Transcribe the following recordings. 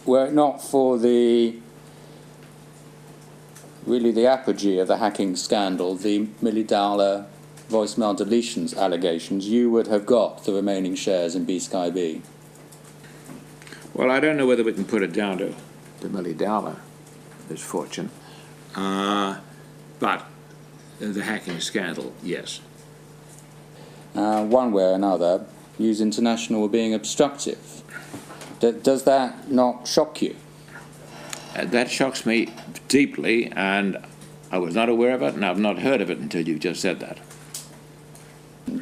Were it not for really the apogee of the hacking scandal, the Milly Dowler voicemail deletions allegations, you would have got the remaining shares in B-Sky B. Well, I don't know whether we can put it down to Milly Dowler, misfortune, but the hacking scandal, yes. One way or another, News International were being obstructive. Does that not shock you? That shocks me deeply, and I was not aware of it, and I've not heard of it until you just said that.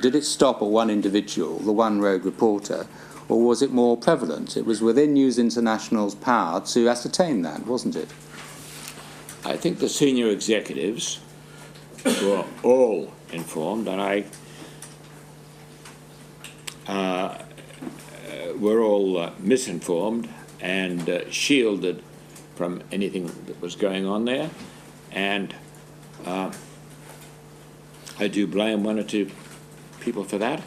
Did it stop at one individual, the one rogue reporter, or was it more prevalent? It was within News International's power to ascertain that, wasn't it? I think the senior executives were all informed, and were all misinformed and shielded from anything that was going on there. And I do blame one or two people for that,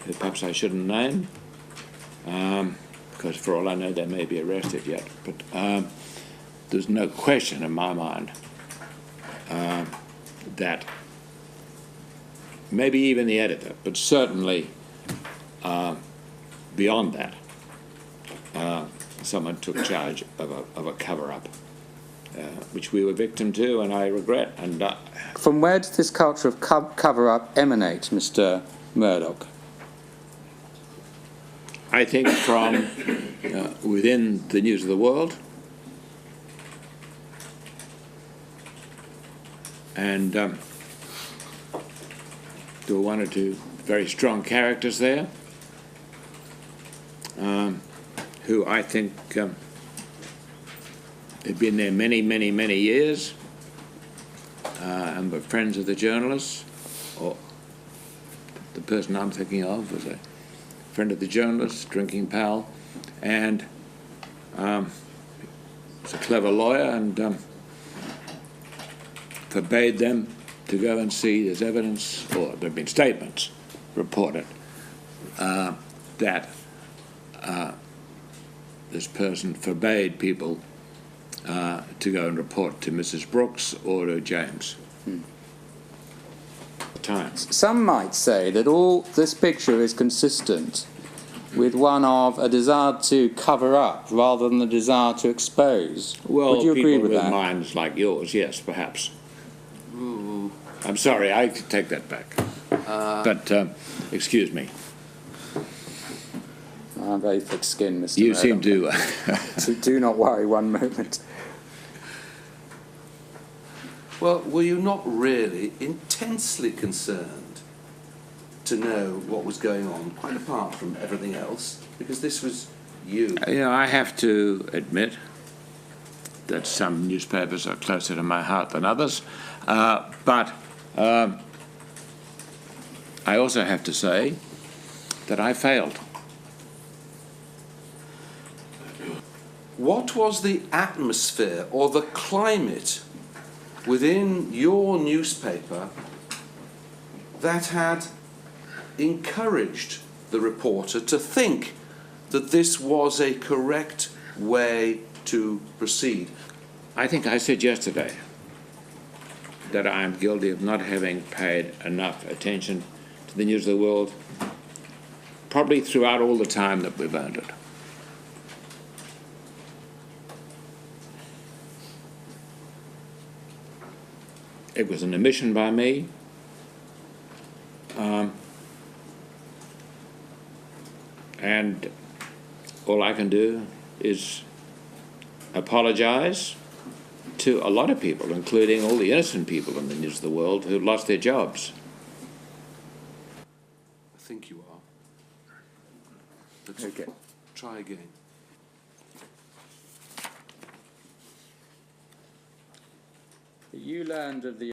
who perhaps I shouldn't name, because for all I know they may be arrested yet. But there's no question in my mind that maybe even the editor, but certainly beyond that, someone took charge of a cover-up, which we were victim to, and I regret. And from where does this culture of cover-up emanate, Mr. Murdoch? I think from within the News of the World, and there were one or two very strong characters there who I think had been there many, many, many years and were friends of the journalists. Or the person I'm thinking of was a friend of the journalists, drinking pal, and was a clever lawyer, and forbade them to go and see. There's evidence, or there have been statements reported that this person forbade people to go and report to Mrs. Brooks or to James. Times. Some might say that all this picture is consistent with one of a desire to cover up rather than the desire to expose. Well, would you agree with people that? with minds like yours, yes, perhaps. Ooh. I'm sorry, I take that back. But excuse me. I'm very thick-skinned, Mr. You Murdoch. seem to. So do not worry one moment. Well, were you not really intensely concerned to know what was going on, quite apart from everything else? Because this was you. You know, I have to admit that some newspapers are closer to my heart than others, but I also have to say that I failed. What was the atmosphere or the climate within your newspaper that had encouraged the reporter to think that this was a correct way to proceed? I think I said yesterday that I am guilty of not having paid enough attention to the News of the World, probably throughout all the time that we've owned it. It was an omission by me. And all I can do is apologize to a lot of people, including all the innocent people in the News of the World who lost their jobs. I think you are. Let's Okay. try again. You learned of the